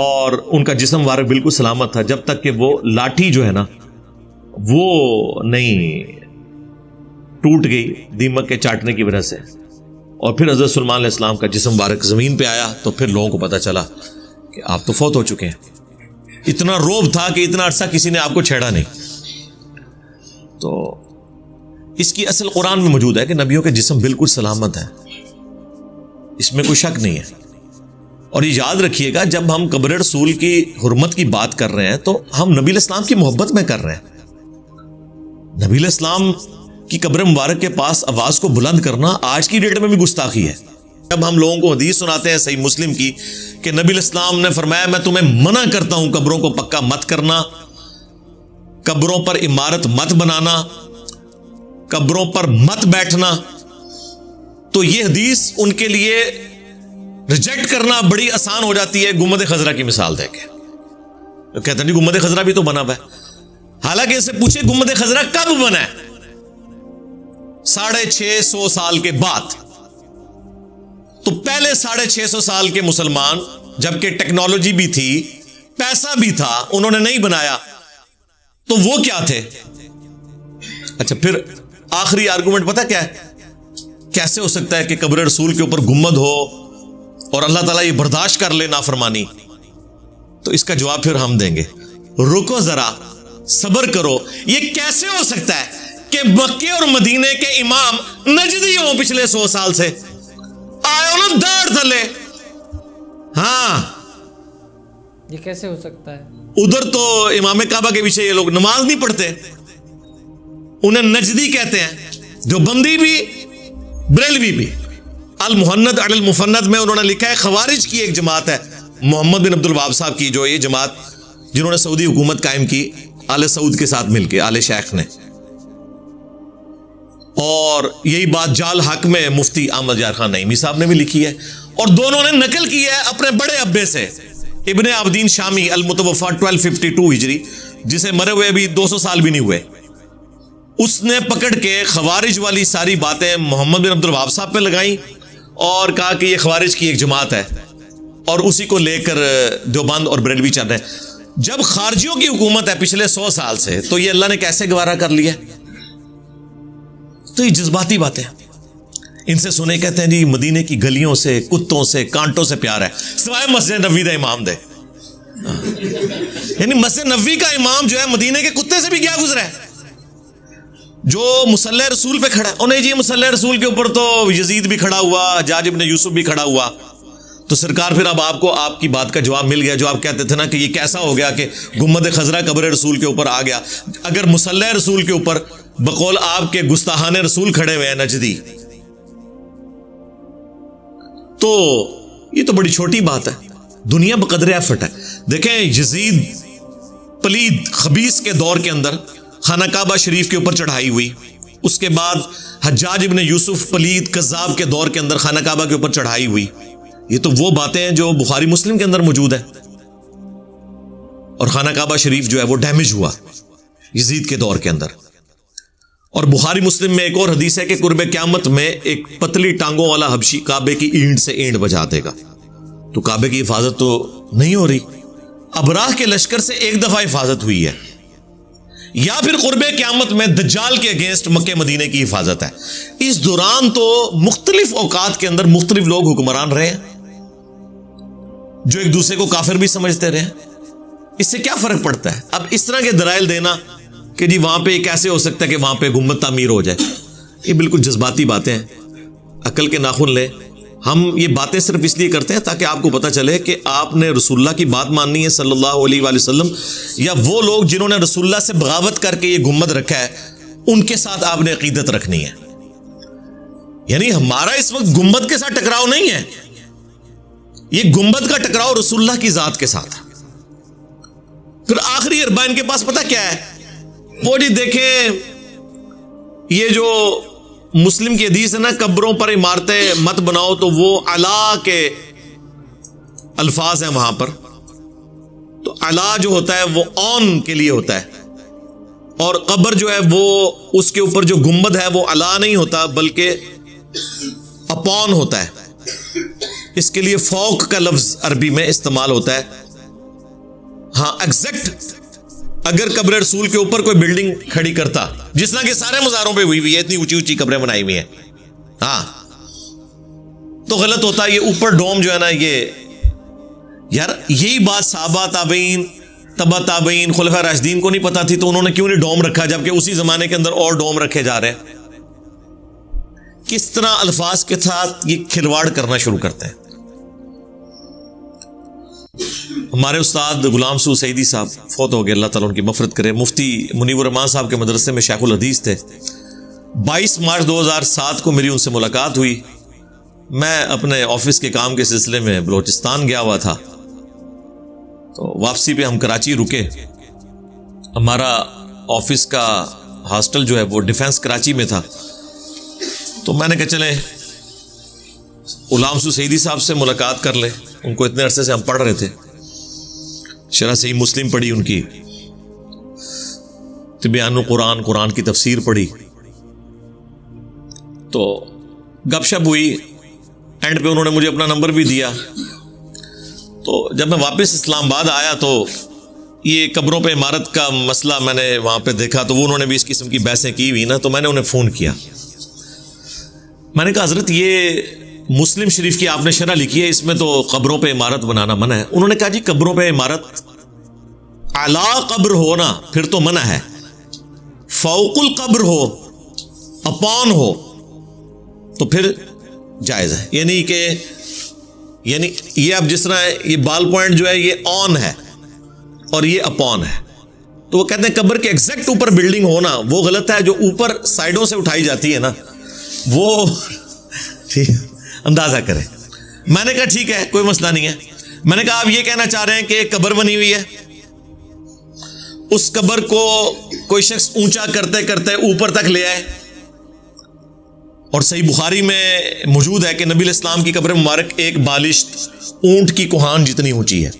اور ان کا جسم مبارک بالکل سلامت تھا جب تک کہ وہ لاٹھی جو ہے نا وہ نہیں ٹوٹ گئی دیمک کے چاٹنے کی وجہ سے. اور پھر حضرت سلیمان علیہ السلام کا جسم مبارک زمین پہ آیا تو پھر لوگوں کو پتا چلا کہ آپ تو فوت ہو چکے ہیں. اتنا روب تھا کہ اتنا عرصہ کسی نے آپ کو چھیڑا نہیں. تو اس کی اصل قرآن میں موجود ہے کہ نبیوں کے جسم بالکل سلامت ہیں, اس میں کوئی شک نہیں ہے. اور یہ یاد رکھیے گا جب ہم قبر رسول کی حرمت کی بات کر رہے ہیں تو ہم نبی علیہ السلام کی محبت میں کر رہے ہیں. نبی علیہ السلام کی قبر مبارک کے پاس آواز کو بلند کرنا آج کی ڈیٹ میں بھی گستاخی ہے. جب ہم لوگوں کو حدیث سناتے ہیں صحیح مسلم کی کہ نبی علیہ السلام نے فرمایا میں تمہیں منع کرتا ہوں قبروں کو پکا مت کرنا, قبروں پر عمارت مت بنانا, قبروں پر مت بیٹھنا, تو یہ حدیث ان کے لیے ریجیکٹ کرنا بڑی آسان ہو جاتی ہے گنبد خضرا کی مثال دے کے. تو کہتے ہیں جی گنبد خضرا بھی تو بنا ہوا ہے. حالانکہ اسے پوچھے گنبد خضرا کب بنا ہے؟ 650 سال کے بعد. تو پہلے 650 سال کے مسلمان جبکہ ٹیکنالوجی بھی تھی, پیسہ بھی تھا, انہوں نے نہیں بنایا, تو وہ کیا تھے؟ اچھا پھر آخری آرگومنٹ پتہ کیا ہے؟ کیسے ہو سکتا ہے کہ قبر رسول کے اوپر گنبد ہو اور اللہ تعالیٰ یہ برداشت کر لے نافرمانی؟ تو اس کا جواب پھر ہم دیں گے. رکو ذرا, صبر کرو. یہ کیسے ہو سکتا ہے کہ مکے اور مدینے کے امام نجدی ہوں پچھلے 100 سال سے؟ آئے نا داڑھ تھلے. ہاں یہ کیسے ہو سکتا ہے؟ ادھر تو امام کعبہ کے پیچھے یہ لوگ نماز نہیں پڑھتے, انہیں نجدی کہتے ہیں. جو بندی بھی بریلوی بھی. المحند علی المفند میں انہوں نے لکھا ہے خوارج کی ایک جماعت ہے محمد بن عبد الوہاب صاحب کی, جو یہ جماعت جنہوں نے سعودی حکومت قائم کی آل سعود کے ساتھ مل کے, آل شیخ نے. اور یہی بات جال حق میں مفتی احمد یار خان نعیمی صاحب نے بھی لکھی ہے, اور دونوں نے نقل کی ہے اپنے بڑے ابے سے ابن عابدین شامی المتوفا 1252 ہجری, جسے مرے ہوئے ابھی 200 سال بھی نہیں ہوئے. اس نے پکڑ کے خوارج والی ساری باتیں محمد بن عبد الوہاب صاحب پہ لگائیں اور کہا کہ یہ خوارج کی ایک جماعت ہے, اور اسی کو لے کر دیوبند اور بریلوی چل رہے ہیں. جب خارجیوں کی حکومت ہے پچھلے 100 سال سے, تو یہ اللہ نے کیسے گوارا کر لیا؟ تو یہ جذباتی باتیں ان سے سنے, کہتے ہیں جی مدینے کی گلیوں سے, کتوں سے, کانٹوں سے پیار ہے, سوائے مسجد نبوی دا امام دے. یعنی مسجد نبوی کا امام جو ہے مدینے کے کتے سے بھی کیا گزرا ہے؟ جو مصلی رسول پہ کھڑا ہے, اور نہیں جی مصلی رسول کے اوپر تو یزید بھی کھڑا ہوا, حجاج ابن یوسف بھی کھڑا ہوا. تو سرکار پھر اب آپ کو آپ کی بات کا جواب مل گیا جو آپ کہتے تھے نا کہ یہ کیسا ہو گیا کہ گنبد خضرا قبر رسول کے اوپر آ گیا. اگر مصلی رسول کے اوپر بقول آپ کے گستاحان رسول کھڑے ہوئے ہیں نجدی, تو یہ تو بڑی چھوٹی بات ہے. دنیا بقدر ایفٹ ہے. دیکھیں یزید پلید خبیث کے دور کے اندر خانہ کعبہ شریف کے اوپر چڑھائی ہوئی, اس کے بعد حجاج ابن یوسف پلید کذاب کے دور کے اندر خانہ کعبہ کے اوپر چڑھائی ہوئی. یہ تو وہ باتیں ہیں جو بخاری مسلم کے اندر موجود ہے. اور خانہ کعبہ شریف جو ہے وہ ڈیمیج ہوا یزید کے دور کے اندر. اور بخاری مسلم میں ایک اور حدیث ہے کہ قرب قیامت میں ایک پتلی ٹانگوں والا حبشی کعبے کی اینٹ سے اینٹ بجا دے گا. تو کعبے کی حفاظت تو نہیں ہو رہی. ابراہ کے لشکر سے ایک دفعہ حفاظت ہوئی ہے, یا پھر قرب قیامت میں دجال کے اگینسٹ مکہ مدینے کی حفاظت ہے. اس دوران تو مختلف اوقات کے اندر مختلف لوگ حکمران رہے ہیں جو ایک دوسرے کو کافر بھی سمجھتے رہے. اس سے کیا فرق پڑتا ہے؟ اب اس طرح کے دلائل دینا کہ جی وہاں پہ کیسے ہو سکتا ہے کہ وہاں پہ گنبد تعمیر ہو جائے, یہ بالکل جذباتی باتیں ہیں. عقل کے ناخن لے. ہم یہ باتیں صرف اس لیے کرتے ہیں تاکہ آپ کو پتہ چلے کہ آپ نے رسول اللہ کی بات ماننی ہے صلی اللہ علیہ وآلہ وسلم, یا وہ لوگ جنہوں نے رسول اللہ سے بغاوت کر کے یہ گنبد رکھا ہے ان کے ساتھ آپ نے عقیدت رکھنی ہے. یعنی ہمارا اس وقت گنبد کے ساتھ ٹکراؤ نہیں ہے, یہ گنبد کا ٹکراؤ رسول اللہ کی ذات کے ساتھ. پھر آخری اربعین کے پاس پتہ کیا ہے؟ وہ جی دیکھیں یہ جو مسلم کی حدیث ہے نا قبروں پر عمارتیں مت بناؤ, تو وہ علا کے الفاظ ہیں وہاں پر. تو علا جو ہوتا ہے وہ آن کے لیے ہوتا ہے, اور قبر جو ہے وہ اس کے اوپر جو گنبد ہے وہ علا نہیں ہوتا بلکہ اپون ہوتا ہے. اس کے لیے فوق کا لفظ عربی میں استعمال ہوتا ہے, ہاں ایگزیکٹ اگر قبر رسول کے اوپر کوئی بلڈنگ کھڑی کرتا جس طرح کے سارے مزاروں پہ ہوئی ہوئی ہے، اتنی اونچی اونچی قبریں بنائی ہوئی ہیں، ہاں تو غلط ہوتا. یہ اوپر ڈوم جو ہے نا، یہ یار یہی بات صحابہ تابعین تبع تابعین خلفاء راشدین کو نہیں پتا تھی تو انہوں نے کیوں نہیں ڈوم رکھا، جبکہ اسی زمانے کے اندر اور ڈوم رکھے جا رہے ہیں. کس طرح الفاظ کے ساتھ یہ کھلواڑ کرنا شروع کرتے ہیں. ہمارے استاد غلام سو سعیدی صاحب فوت ہو گئے، اللہ تعالیٰ ان کی مغفرت کرے. مفتی منیب الرحمان صاحب کے مدرسے میں شیخ الحدیث تھے. 22 مارچ 2007 کو میری ان سے ملاقات ہوئی. میں اپنے آفس کے کام کے سلسلے میں بلوچستان گیا ہوا تھا، تو واپسی پہ ہم کراچی رکے. ہمارا آفس کا ہاسٹل جو ہے وہ ڈیفینس کراچی میں تھا. تو میں نے کہا چلیں غلام سو سعیدی صاحب سے ملاقات کر لیں. ان کو اتنے عرصے سے ہم پڑھ رہے تھے، شرح صحیح مسلم پڑھی، ان کی تبیان القرآن، قرآن کی تفسیر پڑھی. تو گپ شپ ہوئی. اینڈ پہ انہوں نے مجھے اپنا نمبر بھی دیا. تو جب میں واپس اسلام آباد آیا تو یہ قبروں پہ عمارت کا مسئلہ میں نے وہاں پہ دیکھا، تو وہ انہوں نے بھی اس قسم کی بحثیں کی ہوئی نا. تو میں نے انہیں فون کیا. میں نے کہا حضرت یہ مسلم شریف کی آپ نے شرح لکھی ہے، اس میں تو قبروں پہ عمارت بنانا منع ہے. انہوں نے کہا جی قبروں پہ عمارت اعلیٰ قبر ہونا پھر تو منع ہے، فوق القبر ہو، اپان ہو تو پھر جائز ہے. یعنی یہ اب جس طرح یہ بال پوائنٹ جو ہے یہ آن ہے اور یہ اپان ہے، تو وہ کہتے ہیں قبر کے ایگزیکٹ اوپر بلڈنگ ہونا وہ غلط ہے. جو اوپر سائڈوں سے اٹھائی جاتی ہے نا وہ ٹھیک اندازہ کریں. میں نے کہا ٹھیک ہے کوئی مسئلہ نہیں ہے. میں نے کہا آپ یہ کہنا چاہ رہے ہیں کہ ایک قبر بنی ہوئی ہے، اس قبر کو کوئی شخص اونچا کرتے کرتے اوپر تک لے آئے، اور صحیح بخاری میں موجود ہے کہ نبی علیہ السلام کی قبر مبارک ایک بالشت اونٹ کی کوہان جتنی اونچی ہے،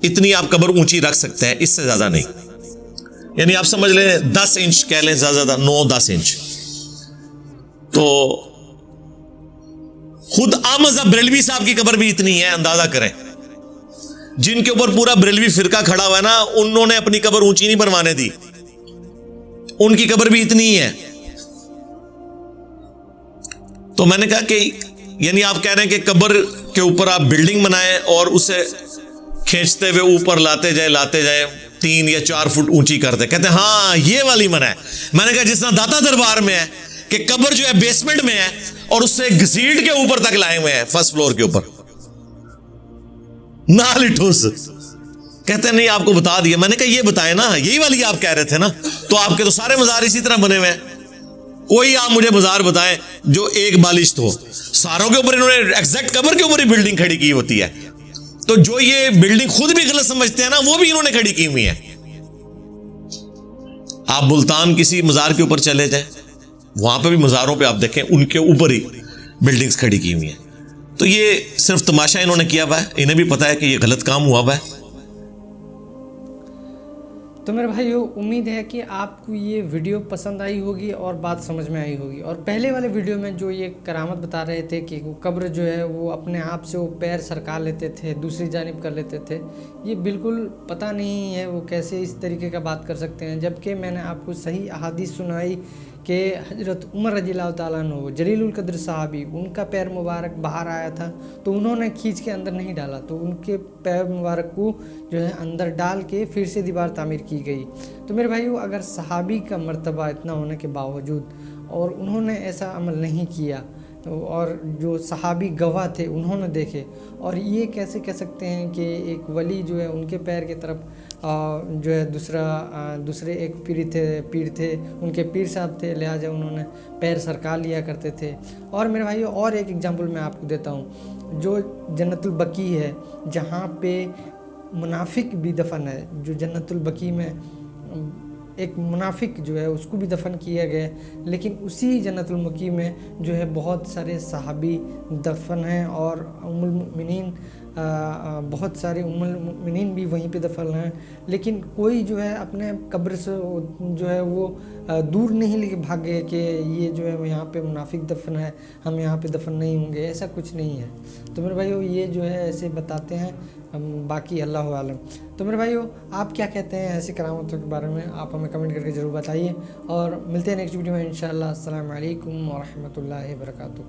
اتنی آپ قبر اونچی رکھ سکتے ہیں، اس سے زیادہ نہیں. یعنی آپ سمجھ لیں 10 انچ کہہ لیں، زیادہ 9-10 انچ. تو خود احمد بریلوی صاحب کی قبر بھی اتنی ہے، اندازہ کریں. جن کے اوپر پورا بریلوی فرقہ کھڑا ہوا ہے نا، انہوں نے اپنی قبر اونچی نہیں بنوانے دی، ان کی قبر بھی اتنی ہی ہے. تو میں نے کہا کہ یعنی آپ کہہ رہے ہیں کہ قبر کے اوپر آپ بلڈنگ بنائیں اور اسے کھینچتے ہوئے اوپر لاتے جائیں 3 یا 4 فٹ اونچی کر دیں. کہتے ہیں ہاں یہ والی منع ہے. میں نے کہا جس طرح داتا دربار میں ہے کہ قبر جو ہے بیسمنٹ میں ہے اور اس سے گھسیٹ کے اوپر تک لائے ہوئے ہیں فرسٹ فلور کے اوپر نال ٹھوس. کہتے ہیں نہیں آپ کو بتا دیا. میں نے کہا یہ بتائیں نا، یہی والی آپ کہہ رہے تھے نا، تو آپ کے تو سارے مزار اسی طرح بنے ہوئے ہیں. کوئی آپ مجھے مزار بتائیں جو ایک بالشت ہو. ساروں کے اوپر انہوں نے ایگزیکٹ قبر کے اوپر ہی بلڈنگ کھڑی کی ہوتی ہے. تو جو یہ بلڈنگ خود بھی غلط سمجھتے ہیں نا، وہ بھی انہوں نے کھڑی کی ہوئی ہے. آپ ملتان کسی مزار کے اوپر چلے جائیں، وہاں پہ بھی مزاروں پہ آپ دیکھیں ان کے اوپر ہی بلڈنگز کھڑی کی ہوئی ہیں. تو یہ صرف تماشا انہوں نے کیا ہوا ہے، انہیں بھی پتا ہے کہ یہ غلط کام ہوا ہوا ہے. تو میرے بھائیو امید ہے کہ آپ کو یہ ویڈیو پسند آئی ہوگی اور بات سمجھ میں آئی ہوگی. اور پہلے والے ویڈیو میں جو یہ کرامت بتا رہے تھے کہ وہ قبر جو ہے وہ اپنے آپ سے وہ پیر سرکا لیتے تھے، دوسری جانب کر لیتے تھے، یہ بالکل پتہ نہیں ہے وہ کیسے اس طریقے کا بات کر سکتے ہیں. جبکہ میں نے آپ کو صحیح احادیث سنائی کہ حضرت عمر رضی اللہ تعالیٰ عنہ جلیل القدر صحابی، ان کا پیر مبارک باہر آیا تھا تو انہوں نے کھینچ کے اندر نہیں ڈالا، تو ان کے پیر مبارک کو جو ہے اندر ڈال کے پھر سے دیوار تعمیر کی گئی. تو میرے بھائیو اگر صحابی کا مرتبہ اتنا ہونے کے باوجود اور انہوں نے ایسا عمل نہیں کیا، اور جو صحابی گواہ تھے انہوں نے دیکھے، اور یہ کیسے کہہ سکتے ہیں کہ ایک ولی جو ہے ان کے پیر کی طرف جو ہے دوسرے ایک پیر تھے ان کے پیر صاحب تھے، لہٰذا انہوں نے پیر سرکا لیا کرتے تھے. اور میرے بھائیو اور ایک ایگزامپل میں آپ کو دیتا ہوں، جو جنت البقیع ہے جہاں پہ منافق بھی دفن ہے، جو جنت البقیع میں ایک منافق جو ہے اس کو بھی دفن کیا گیا، لیکن اسی جنت البقیع میں جو ہے بہت سارے صحابی دفن ہیں، اور ام المؤمنین بہت سارے ام المؤمنین بھی وہیں پہ دفن ہیں، لیکن کوئی جو ہے اپنے قبر سے جو ہے وہ دور نہیں لے کے بھاگے کہ یہ جو ہے یہاں پہ منافق دفن ہے، ہم یہاں پہ دفن نہیں ہوں گے، ایسا کچھ نہیں ہے۔ تو میرے بھائیو یہ جو ہے ایسے بتاتے ہیں، باقی اللہ عالم۔ تو میرے بھائیو آپ کیا کہتے ہیں ایسی کرامتوں کے بارے میں؟ آپ ہمیں کمنٹ کر کے ضرور بتائیے، اور ملتے ہیں نیکسٹ ویڈیو میں انشاءاللہ۔ السلام علیکم ورحمۃ اللہ وبرکاتہ۔